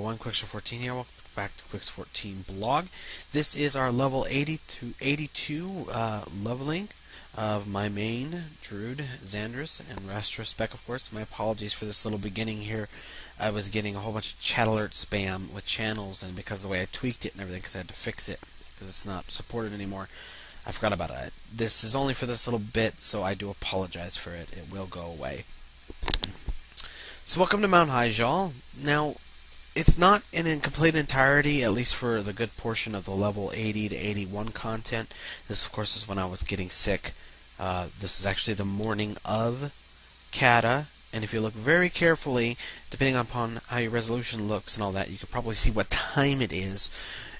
everyone, Quicks14 here. Welcome back to Quicks14Blog. This is our level 80 to 82 leveling of my main Druid, Zandirs, and retrospect, of course. My apologies for this little beginning here. I was getting a whole bunch of chat alert spam with channels, and because of the way I tweaked it and everything, because I had to fix it, because it's not supported anymore, I forgot about it. This is only for this little bit, so I do apologize for it. It will go away. So welcome to Mount Hyjal. Now, it's not in complete entirety, at least for the good portion of the level 80 to 81 content. This, of course, is when I was getting sick. This is actually the morning of Kata, and if you look very carefully, depending upon how your resolution looks and all that, you can probably see what time it is.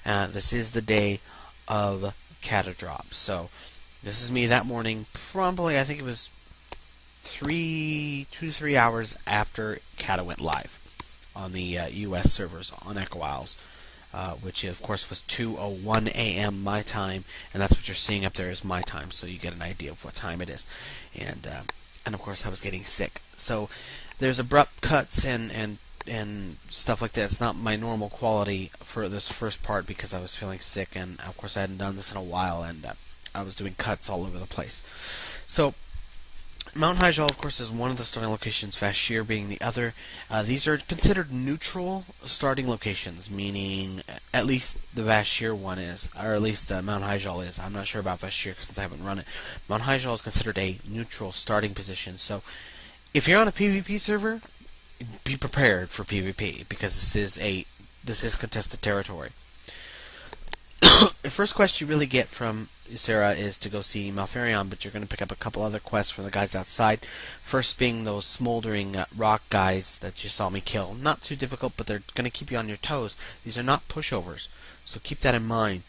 This is the day of Kata drop. So, this is me that morning, probably, I think it was 2 to 3 hours after Kata went live on the US servers on Echo Isles, which of course was 2:01 a.m. my time, and that's what you're seeing up there is my time, so you get an idea of what time it is. And of course I was getting sick, so there's abrupt cuts and stuff like that. It's not my normal quality for this first part because I was feeling sick, and of course I hadn't done this in a while, and I was doing cuts all over the place. So Mount Hyjal, of course, is one of the starting locations, Vashir being the other. These are considered neutral starting locations, meaning at least the Vashir one is, or at least Mount Hyjal is. I'm not sure about Vashir since I haven't run it. Mount Hyjal is considered a neutral starting position, so if you're on a PvP server, be prepared for PvP, because this is contested territory. The first quest you really get from Sarah is to go see Malfurion, but you're going to pick up a couple other quests from the guys outside. First being those smoldering rock guys that you saw me kill. Not too difficult, but they're going to keep you on your toes. These are not pushovers, so keep that in mind.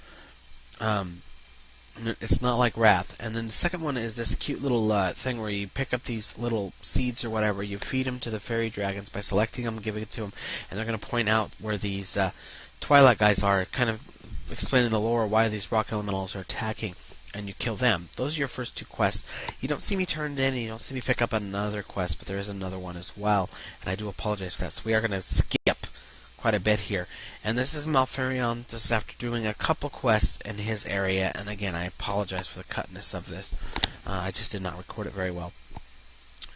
It's not like Wrath. And then the second one is this cute little thing where you pick up these little seeds or whatever. You feed them to the fairy dragons by selecting them, giving it to them, and they're going to point out where these Twilight guys are, kind of explaining the lore why these rock elementals are attacking, and you kill them. Those are your first two quests. You don't see me turn it in, and you don't see me pick up another quest, but there is another one as well, and I do apologize for that. So we are going to skip quite a bit here. And this is Malfurion. This is after doing a couple quests in his area, and again, I apologize for the cutness of this. I just did not record it very well.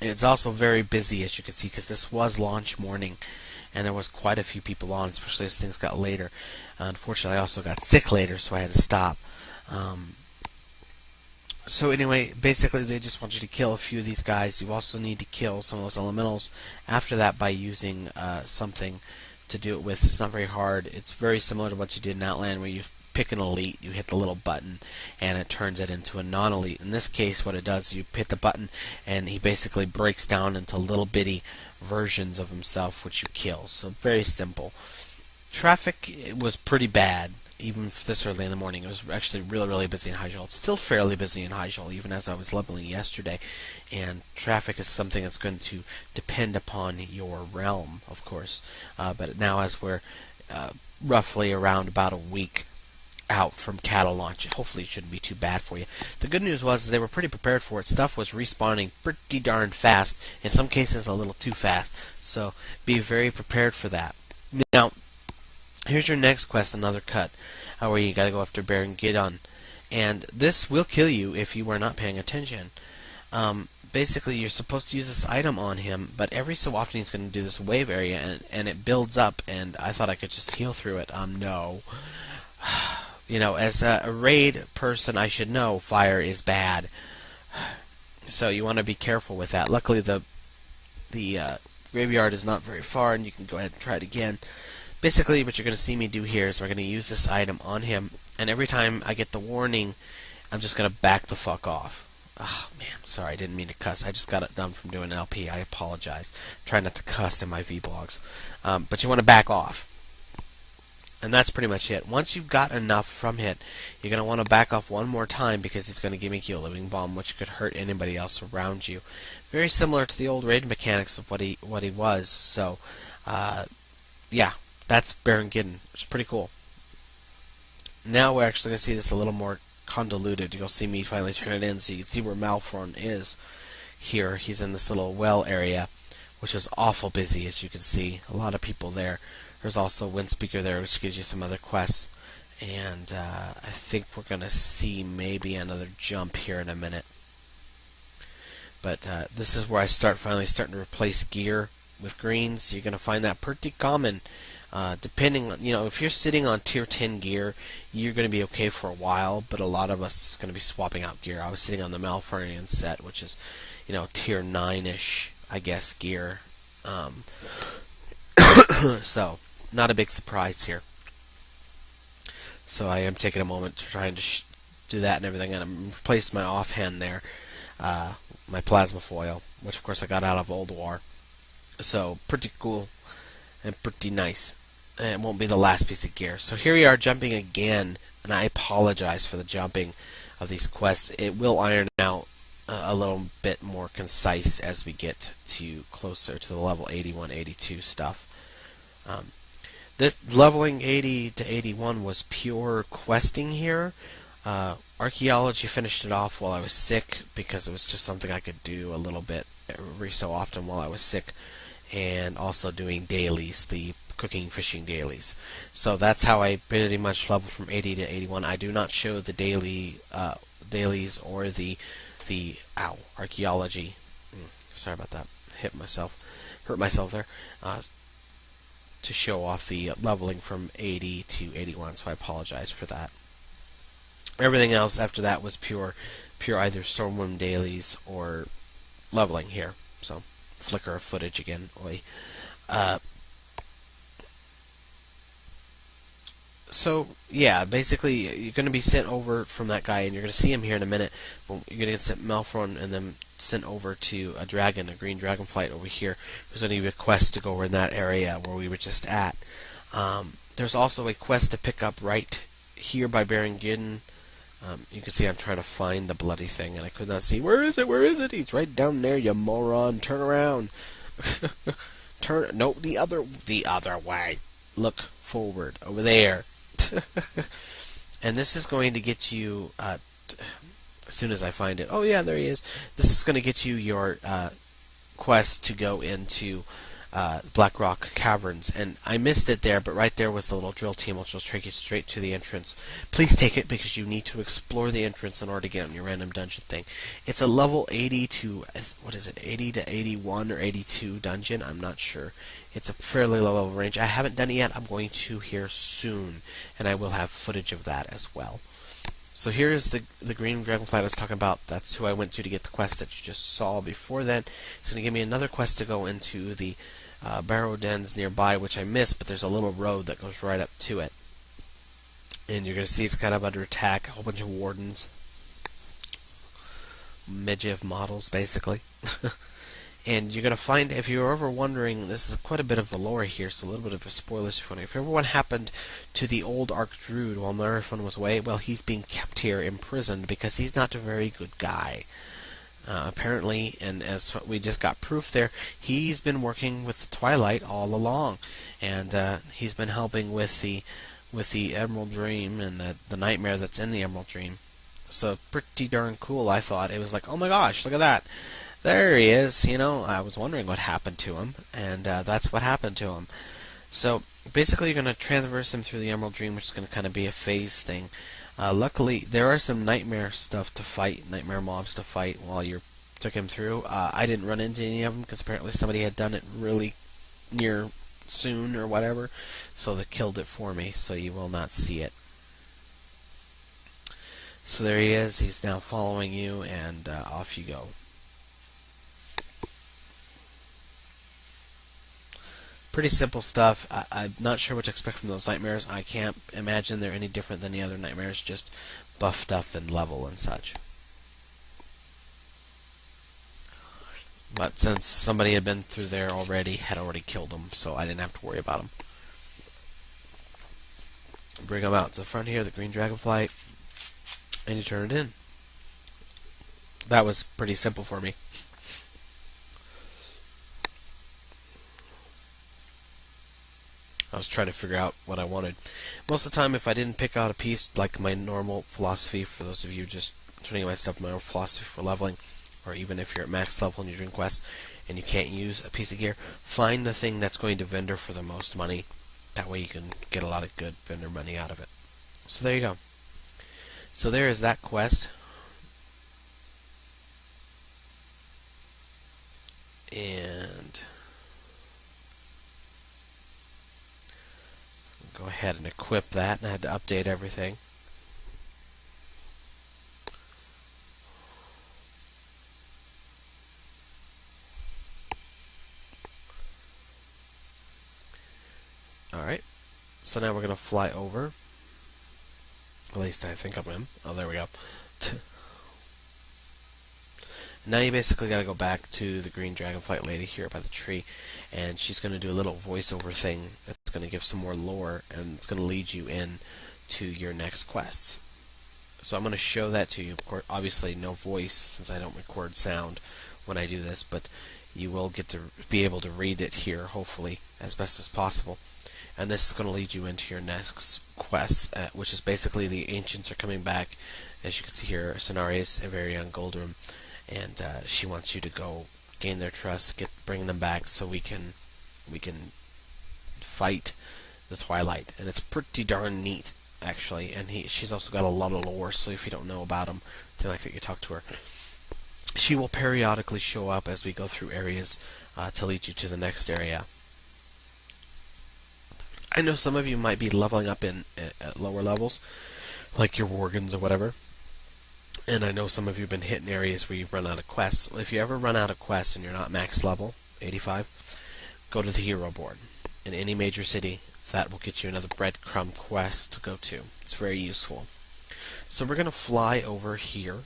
It's also very busy, as you can see, because this was launch morning, and there was quite a few people on, especially as things got later. Unfortunately, I also got sick later, so I had to stop. So anyway, basically they just want you to kill a few of these guys. You also need to kill some of those elementals after that by using something to do it with. It's not very hard. It's very similar to what you did in Outland, where you pick an elite, you hit the little button, and it turns it into a non-elite. In this case, what it does is you hit the button, and he basically breaks down into little bitty versions of himself, which you kill. So very simple. Traffic was pretty bad, even this early in the morning. It was actually really, really busy in Hyjal. It's still fairly busy in Hyjal, even as I was leveling yesterday. And traffic is something that's going to depend upon your realm, of course. But now, as we're roughly around about a week out from cattle launch, hopefully it shouldn't be too bad for you. The good news was they were pretty prepared for it. Stuff was respawning pretty darn fast, in some cases a little too fast, so be very prepared for that. Now, here's your next quest, another cut, where you gotta go after Baron Giddon, and this will kill you if you are not paying attention. Basically, you're supposed to use this item on him, but every so often he's going to do this wave area, and it builds up, and I thought I could just heal through it. No. You know, as a raid person, I should know fire is bad. So you want to be careful with that. Luckily, the graveyard is not very far, and you can go ahead and try it again. Basically, what you're going to see me do here is we're going to use this item on him, and every time I get the warning, I'm just going to back the fuck off. Oh, man, sorry, I didn't mean to cuss. I just got it done from doing an LP. I apologize. Try not to cuss in my vlogs. But you want to back off. And that's pretty much it. Once you've got enough from it, you're going to want to back off one more time because he's going to gimmick you a living bomb, which could hurt anybody else around you. Very similar to the old raid mechanics of what he was. So, yeah, that's Baron Giddon. It's pretty cool. Now we're actually going to see this a little more convoluted. You'll see me finally turn it in so you can see where Malfurion is here. He's in this little well area, which is awful busy, as you can see. A lot of people there. There's also Wind Speaker there, which gives you some other quests. And I think we're going to see maybe another jump here in a minute. But this is where I finally starting to replace gear with greens. You're going to find that pretty common. Depending on, if you're sitting on tier 10 gear, you're going to be okay for a while, but a lot of us is going to be swapping out gear. I was sitting on the Malfurion set, which is, tier 9-ish, I guess, gear. So, not a big surprise here. So I am taking a moment to try and do that and everything, and I'm replacing my offhand there, my plasma foil, which of course I got out of Old War. So pretty cool and pretty nice. And it won't be the last piece of gear. So here we are jumping again, and I apologize for the jumping of these quests. It will iron out a little bit more concise as we get to closer to the level 81, 82 stuff. This leveling 80 to 81 was pure questing here. Archaeology finished it off while I was sick because it was just something I could do a little bit every so often while I was sick, and also doing dailies, the cooking fishing dailies. So that's how I pretty much leveled from 80 to 81. I do not show the dailies or the archaeology. Sorry about that. Hurt myself there. To show off the leveling from 80 to 81, so I apologize for that. Everything else after that was pure either Stormwind dailies or leveling here. So, flicker of footage again. Oi. So, yeah, basically, you're going to be sent over from that guy, and you're going to see him here in a minute. But you're going to get sent Malfron and then sent over to a dragon, a green dragonflight over here, who's going to give you a quest to go over in that area where we were just at. There's also a quest to pick up right here by Baron Gidden. You can see I'm trying to find the bloody thing, and I could not see. Where is it? Where is it? He's right down there, you moron. Turn around. No, the other way. Look forward, over there. And this is going to get you, as soon as I find it, oh yeah, there he is. This is going to get you your quest to go into Black Rock Caverns, and I missed it there, but right there was the little drill team, which will take you straight to the entrance. Please take it, because you need to explore the entrance in order to get on your random dungeon thing. It's a level 80 to, 80 to 81 or 82 dungeon, I'm not sure. It's a fairly low level range. I haven't done it yet. I'm going to here soon, and I will have footage of that as well. So here is the green dragonfly I was talking about. That's who I went to get the quest that you just saw before that. It's going to give me another quest to go into the barrow dens nearby, which I missed, but there's a little road that goes right up to it. And you're going to see it's kind of under attack. A whole bunch of wardens. Medieval models, basically. And you're going to find, if you're ever wondering, this is quite a bit of the lore here, so a little bit of a spoiler for you. If ever what happened to the old Archdruid while Marathon was away, well, he's being kept here imprisoned because he's not a very good guy. Apparently, and as we just got proof there, he's been working with the Twilight all along, and he's been helping with the Emerald Dream and the nightmare that's in the Emerald Dream. So pretty darn cool, I thought. It was like, oh my gosh, look at that. There he is. I was wondering what happened to him, and that's what happened to him. So basically, you're going to traverse him through the Emerald Dream, which is going to kind of be a phase thing. Luckily, there are some nightmare stuff to fight, nightmare mobs to fight while you took him through. I didn't run into any of them because apparently somebody had done it really near soon or whatever, so they killed it for me, so you will not see it. So there he is. He's now following you, and off you go. Pretty simple stuff. I'm not sure what to expect from those nightmares. I can't imagine they're any different than the other nightmares, just buffed up and level and such. But since somebody had been through there already, had already killed them, so I didn't have to worry about them. Bring them out to the front here, the green dragonfly, and you turn it in. That was pretty simple for me. I was trying to figure out what I wanted. Most of the time, if I didn't pick out a piece, like my normal philosophy, for those of you just turning my stuff, my normal philosophy for leveling, or even if you're at max level and you're doing quests and you can't use a piece of gear, find the thing that's going to vendor for the most money That way you can get a lot of good vendor money out of it. So there you go. So there is that quest. And go ahead and equip that. And I had to update everything. Alright. So now we're going to fly over. At least I think I'm in. Oh, there we go. Now you basically got to go back to the green dragonflight lady here by the tree, and she's going to do a little voiceover thing that's going to give some more lore, and it's going to lead you in to your next quests. So I'm going to show that to you. Of course, obviously no voice since I don't record sound when I do this, but you will get to be able to read it here, hopefully, as best as possible. And this is going to lead you into your next quest, which is basically the ancients are coming back. As you can see here, Cenarius, Everion, Goldrum, and she wants you to go gain their trust, bring them back, so we can fight the Twilight. And it's pretty darn neat, actually. And she's also got a lot of lore, so if you don't know about them, they like that you talk to her. She will periodically show up as we go through areas to lead you to the next area. I know some of you might be leveling up at lower levels, like your Worgens or whatever. And I know some of you have been hitting areas where you've run out of quests. Well, if you ever run out of quests and you're not max level, 85, go to the hero board. In any major city, that will get you another breadcrumb quest to go to. It's very useful. So we're going to fly over here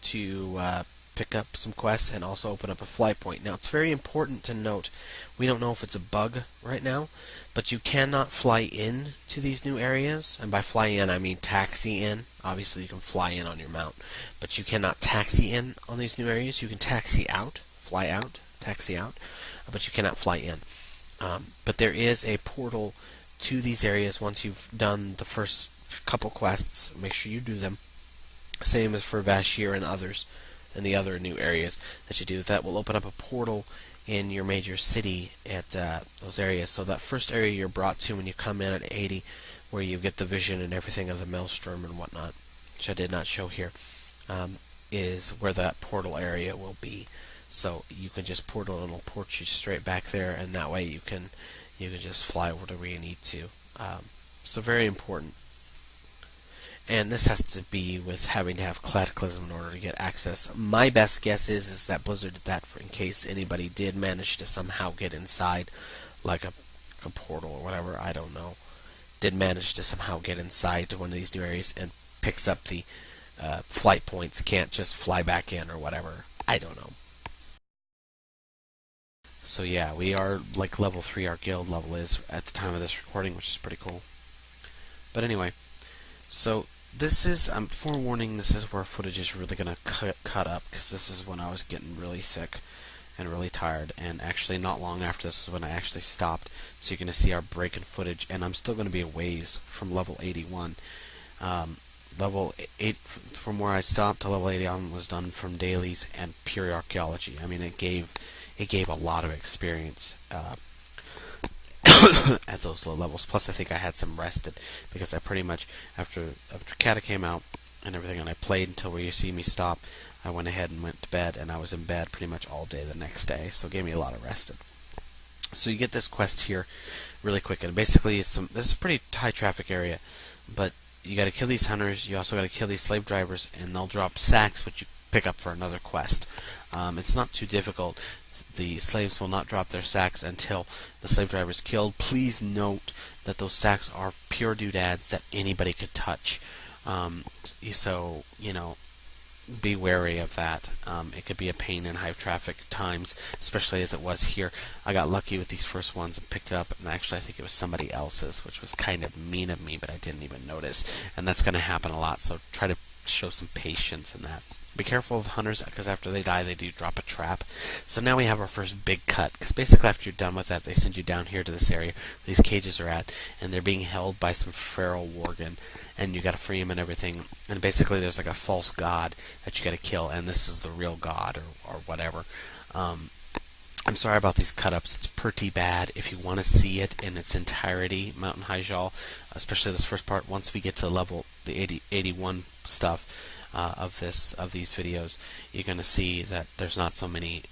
to pick up some quests and also open up a flight point. Now, it's very important to note, we don't know if it's a bug right now, but you cannot fly in to these new areas. And by fly in, I mean taxi in. Obviously, you can fly in on your mount, but you cannot taxi in on these new areas. You can taxi out, fly out, taxi out, but you cannot fly in. But there is a portal to these areas once you've done the first couple quests. Make sure you do them. Same as for Vashir and others, and the other new areas that you do. That will open up a portal in your major city at those areas. So that first area you're brought to when you come in at 80, where you get the vision and everything of the Maelstrom and whatnot, which I did not show here, is where that portal area will be. So you can just portal and it'll port you straight back there, and that way you can just fly wherever you need to. So very important. And this has to be with having to have Cataclysm in order to get access. My best guess is that Blizzard did that in case anybody did manage to somehow get inside, like a portal or whatever, I don't know. Did manage to somehow get inside to one of these new areas and picks up the flight points, can't just fly back in or whatever. I don't know. So yeah, we are like level 3, our guild level is at the time of this recording, which is pretty cool. But anyway, so this is, forewarning, this is where footage is really going to cut up, because this is when I was getting really sick and really tired, and actually not long after this is when I actually stopped, so you're going to see our break in footage, and I'm still going to be a ways from level 81. Level 8, from where I stopped to level 81 was done from dailies and pure archaeology. I mean, it gave a lot of experience at those low levels. Plus, I think I had some rested, because I pretty much, after Kata came out and everything, and I played until where you see me stop, I went ahead and went to bed, and I was in bed pretty much all day the next day, so it gave me a lot of rested. So you get this quest here really quick, and basically this is a pretty high traffic area, but you got to kill these hunters, you also got to kill these slave drivers, and they'll drop sacks which you pick up for another quest. It's not too difficult. The slaves will not drop their sacks until the slave driver is killed. Please note that those sacks are pure doodads that anybody could touch. So, be wary of that. It could be a pain in high traffic times, especially as it was here. I got lucky with these first ones and picked it up, and actually I think it was somebody else's, which was kind of mean of me, but I didn't even notice. And that's going to happen a lot, so try to show some patience in that. Be careful of the hunters, because after they die, they do drop a trap. So now we have our first big cut, because basically after you're done with that, they send you down here to this area where these cages are at, and they're being held by some feral Worgen, and you got to free them and everything. And basically there's like a false god that you got to kill, and this is the real god or whatever. I'm sorry about these cut-ups. It's pretty bad. If you want to see it in its entirety, Mountain High Jal, especially this first part, once we get to level the 81 stuff of these videos, you're going to see that there's not so many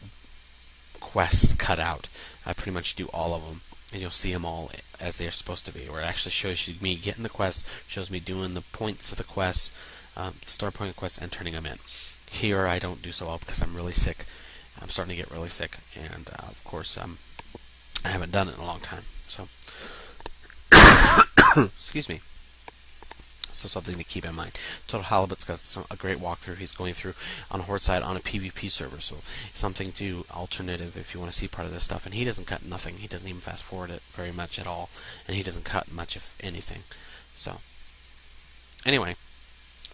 quests cut out. I pretty much do all of them, and you'll see them all as they're supposed to be, where it actually shows me getting the quest, shows me doing the points of the quest, start point of the quest, and turning them in. Here I don't do so well because I'm really sick. I'm starting to get really sick, and of course I haven't done it in a long time. So, excuse me. So something to keep in mind. Total Halibut's got a great walkthrough. He's going through on a Horde side on a PvP server, so something to alternative if you want to see part of this stuff. And he doesn't cut nothing. He doesn't even fast forward it very much at all, and he doesn't cut much if anything. So anyway,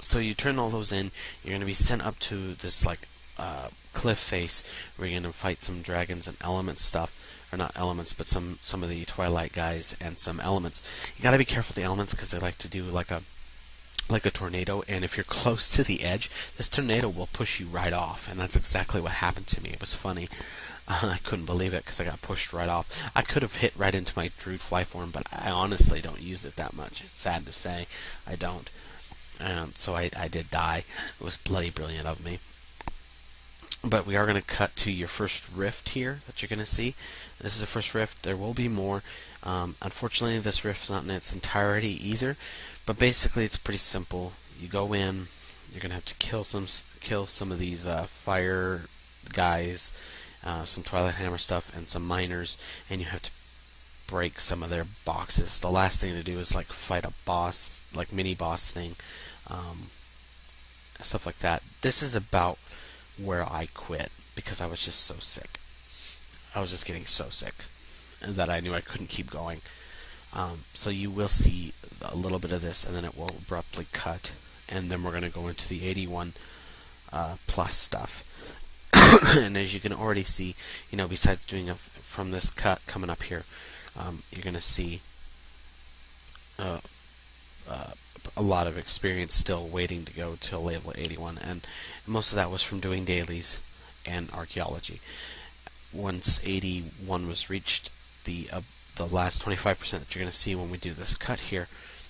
so you turn all those in. You're going to be sent up to this like cliff face where you're going to fight some dragons and elements stuff. Or not elements, but some of the Twilight guys and some elements. You got to be careful with the elements because they like to do like a tornado, and if you're close to the edge, this tornado will push you right off, and that's exactly what happened to me. It was funny. I couldn't believe it because I got pushed right off. I could have hit right into my Druid fly form, but I honestly don't use it that much. It's sad to say, I don't. So I did die. It was bloody brilliant of me. But we are going to cut to your first rift here that you're going to see. This is the first rift. There will be more. Unfortunately, this rift is not in its entirety either. But basically, it's pretty simple. You go in. You're going to have to kill some of these fire guys, some Twilight Hammer stuff, and some miners. And you have to break some of their boxes. The last thing to do is like fight a boss, like mini boss thing, stuff like that. This is about where I quit because I was just so sick. I was just getting so sick that I knew I couldn't keep going. So you will see a little bit of this, and then it will abruptly cut, and then we're going to go into the 81 plus stuff. And as you can already see, besides doing from this cut coming up here, you're going to see a lot of experience still waiting to go till level 81, and most of that was from doing dailies and archaeology. Once 81 was reached, the last 25% that you're going to see when we do this cut here,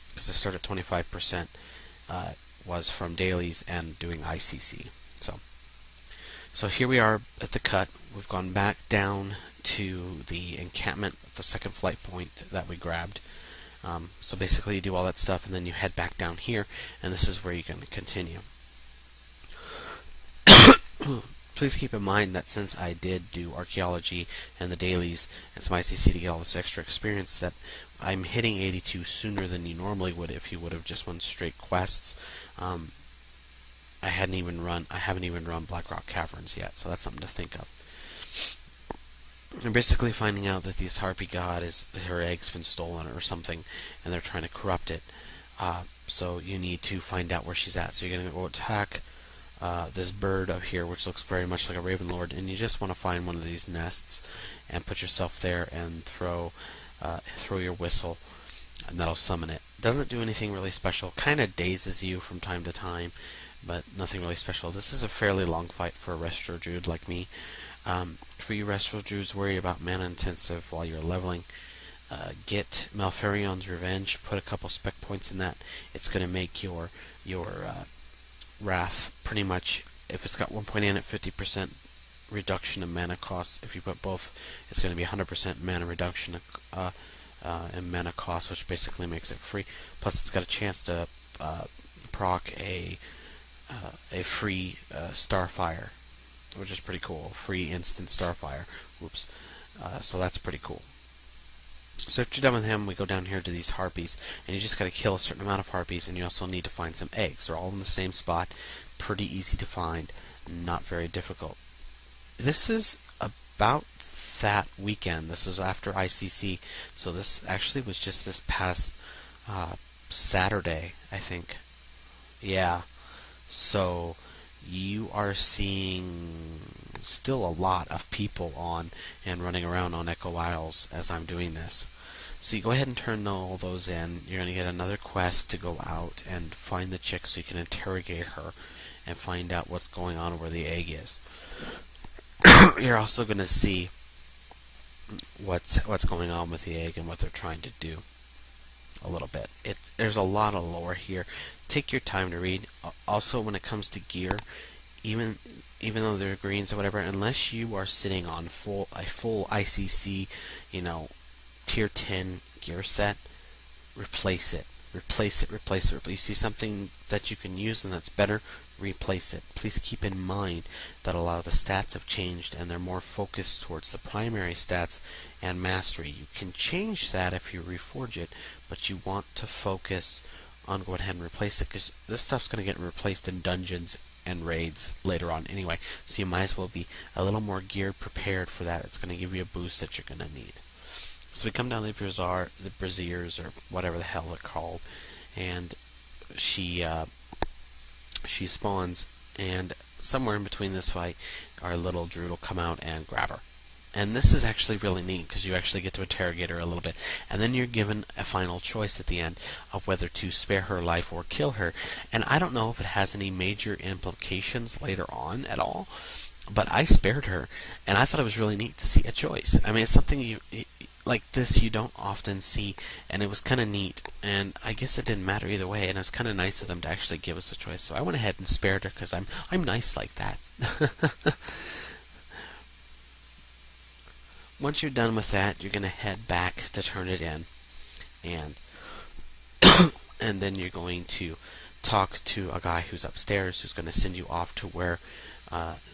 because I start at 25%, was from dailies and doing ICC. So here we are at the cut. We've gone back down to the encampment, the second flight point that we grabbed. So basically you do all that stuff and then you head back down here, and this is where you're going to continue. Please keep in mind that since I did do archaeology and the dailies and some ICC to get all this extra experience, that I'm hitting 82 sooner than you normally would if you would have just run straight quests. I haven't even run Blackrock Caverns yet, so that's something to think of. They're basically finding out that this harpy god her egg's been stolen or something, and they're trying to corrupt it. So you need to find out where she's at. So you're going to go attack this bird up here, which looks very much like a raven lord, and you just want to find one of these nests and put yourself there and throw your whistle, and that'll summon it. Doesn't do anything really special. Kind of dazes you from time to time, but nothing really special. This is a fairly long fight for a Restro Druid like me. For you Restro Druids, worry about mana intensive while you're leveling. Get Malferion's Revenge. Put a couple spec points in that. It's going to make your Wrath pretty much, if it's got 1 point in it, 50% reduction of mana cost. If you put both, it's going to be 100% mana reduction in mana cost, which basically makes it free. Plus, it's got a chance to proc a free Starfire, which is pretty cool. Free instant Starfire. Whoops. So that's pretty cool. So after you're done with him, we go down here to these harpies, and you just got to kill a certain amount of harpies, and you also need to find some eggs. They're all in the same spot. Pretty easy to find. Not very difficult. This is about that weekend. This was after ICC, so this actually was just this past Saturday, I think. Yeah. So you are seeing still a lot of people on and running around on Echo Isles as I'm doing this. So you go ahead and turn all those in. You're going to get another quest to go out and find the chick so you can interrogate her and find out what's going on where the egg is. You're also going to see what's going on with the egg and what they're trying to do a little bit. There's a lot of lore here. Take your time to read. Also, when it comes to gear, even though they're greens or whatever, unless you are sitting on a full ICC, tier 10 gear set, replace it. Replace it. You see something that you can use and that's better, replace it. Please keep in mind that a lot of the stats have changed and they're more focused towards the primary stats and mastery. You can change that if you reforge it, but you want to focus on go ahead and replace it, because this stuff's going to get replaced in dungeons and raids later on anyway, so you might as well be a little more geared, prepared for that. It's going to give you a boost that you're going to need. So we come down the braziers, or whatever the hell they're called, and she spawns, and somewhere in between this fight, our little druid will come out and grab her. And this is actually really neat, because you actually get to interrogate her a little bit, and then you're given a final choice at the end of whether to spare her life or kill her. And I don't know if it has any major implications later on at all, but I spared her, and I thought it was really neat to see a choice. I mean, it's something like this you don't often see, and it was kind of neat, and I guess it didn't matter either way, and it was kind of nice of them to actually give us a choice. So I went ahead and spared her, because I'm nice like that. Once you're done with that, you're going to head back to turn it in, and and then you're going to talk to a guy who's upstairs who's going to send you off to where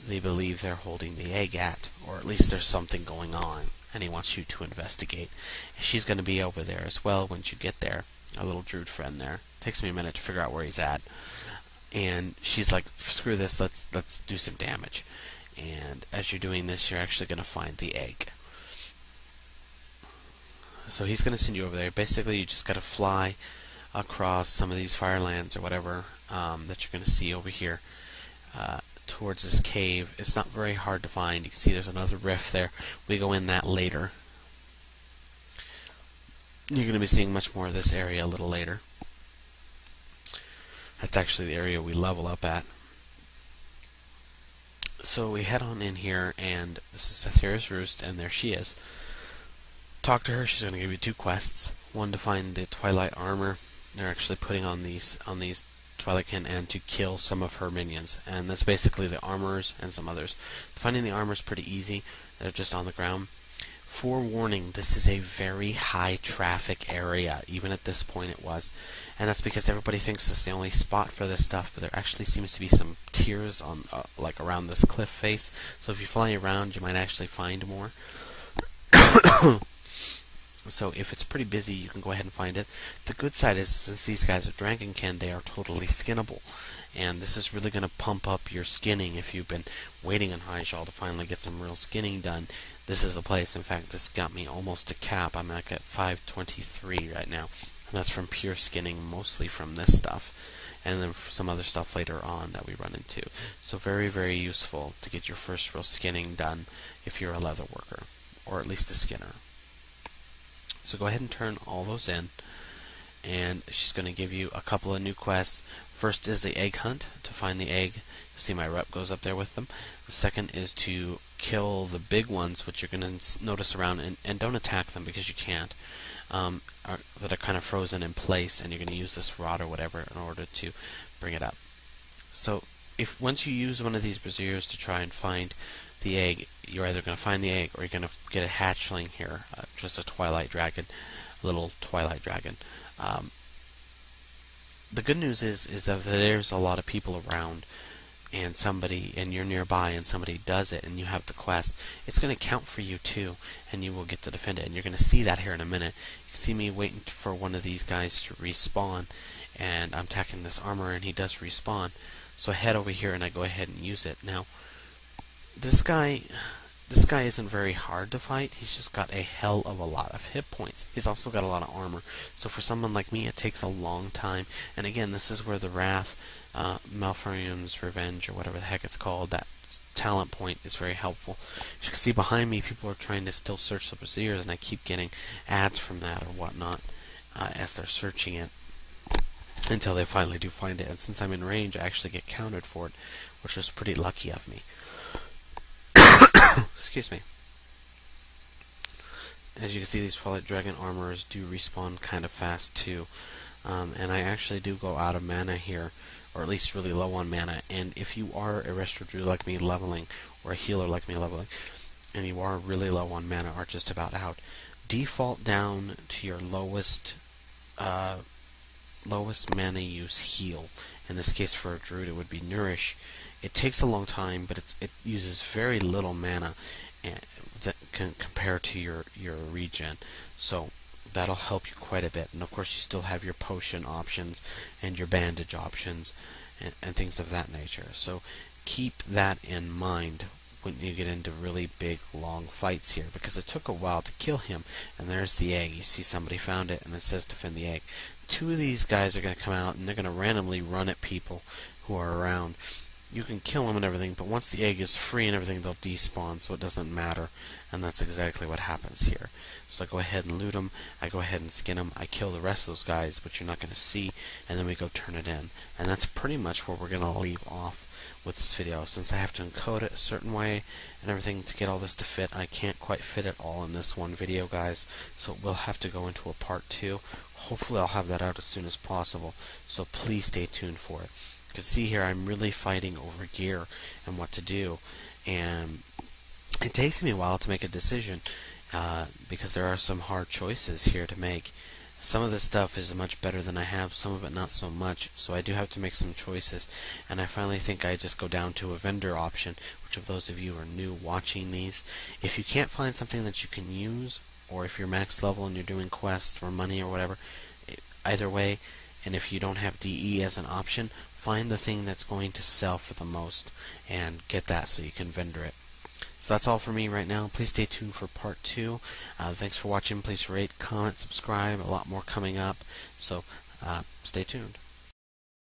they believe they're holding the egg at, or at least there's something going on, and he wants you to investigate. She's going to be over there as well once you get there, a little druid friend there. Takes me a minute to figure out where he's at, and she's like, screw this, let's do some damage. And as you're doing this, you're actually going to find the egg. So he's going to send you over there. Basically, you just got to fly across some of these firelands or whatever that you're going to see over here towards this cave. It's not very hard to find. You can see there's another rift there. We go in that later. You're going to be seeing much more of this area a little later. That's actually the area we level up at. So we head on in here, and this is Zandirs' roost, and there she is. Talk to her. She's going to give you 2 quests. One to find the Twilight armor. They're actually putting on these Twilight kin, and to kill some of her minions. And that's basically the armorers and some others. Finding the armor is pretty easy. They're just on the ground. Forewarning, this is a very high traffic area. Even at this point it was. And that's because everybody thinks it's the only spot for this stuff, but there actually seems to be some tiers on like around this cliff face. So if you fly around, you might actually find more. So if it's pretty busy, you can go ahead and find it. The good side is, since these guys are dragonkin, they are totally skinnable. And this is really going to pump up your skinning. If you've been waiting on Hyjal to finally get some real skinning done, this is the place. In fact, this got me almost to cap. I'm like at 523 right now. And that's from pure skinning, mostly from this stuff. And then some other stuff later on that we run into. So very, very useful to get your first real skinning done if you're a leather worker, or at least a skinner. So go ahead and turn all those in, and she's going to give you a couple of new quests. First is the egg hunt, to find the egg. You see my rep goes up there with them. The second is to kill the big ones, which you're going to notice around, and don't attack them because you can't, that are kind of frozen in place, and you're going to use this rod or whatever in order to bring it up. So if once you use one of these braziers to try and find the egg, you're either going to find the egg or you're going to get a hatchling here, just a twilight dragon, little twilight dragon. The good news is that there's a lot of people around, and you're nearby, and somebody does it, and you have the quest. It's going to count for you too, and you will get to defend it. And you're going to see that here in a minute. You can see me waiting for one of these guys to respawn, and I'm attacking this armor, and he does respawn. So I head over here and I go ahead and use it. Now, this guy isn't very hard to fight. He's just got a hell of a lot of hit points. He's also got a lot of armor. So for someone like me, it takes a long time. And again, this is where the Wrath, Malfurion's Revenge, or whatever the heck it's called, that talent point is very helpful. As you can see behind me, people are trying to still search the braziers, and I keep getting ads from that or whatnot as they're searching it until they finally do find it. And since I'm in range, I actually get counted for it, which was pretty lucky of me. Excuse me. as you can see, these Twilight Dragon armors do respawn kind of fast too. And I actually do go out of mana here, or at least really low on mana. And if you are a Resto Druid like me leveling, or a healer like me leveling, and you are really low on mana or just about out, default down to your lowest mana use heal. In this case, for a druid, it would be Nourish. It takes a long time, but it uses very little mana that can compare to your regen. So that'll help you quite a bit. And of course, you still have your potion options and your bandage options and things of that nature. So keep that in mind when you get into really big, long fights here, because it took a while to kill him. And there's the egg. You see somebody found it, and it says defend the egg. Two of these guys are going to come out, and they're going to randomly run at people who are around. You can kill them and everything, but once the egg is free and everything, they'll despawn, so it doesn't matter. And that's exactly what happens here. So I go ahead and loot them, I go ahead and skin them, I kill the rest of those guys, which you're not going to see, and then we go turn it in. And that's pretty much where we're going to leave off with this video. Since I have to encode it a certain way and everything to get all this to fit, I can't quite fit it all in this one video, guys, so we'll have to go into a part 2. Hopefully I'll have that out as soon as possible, so please stay tuned for it. You can see here I'm really fighting over gear and what to do, and it takes me a while to make a decision because there are some hard choices here to make. Some of this stuff is much better than I have, some of it not so much, so I do have to make some choices, and I finally think I just go down to a vendor option, which of those of you who are new watching these, if you can't find something that you can use, or if you're max level and you're doing quests for money or whatever, either way, and if you don't have DE as an option, find the thing that's going to sell for the most and get that so you can vendor it. So that's all for me right now. Please stay tuned for part 2. Thanks for watching. Please rate, comment, subscribe. A lot more coming up. So stay tuned.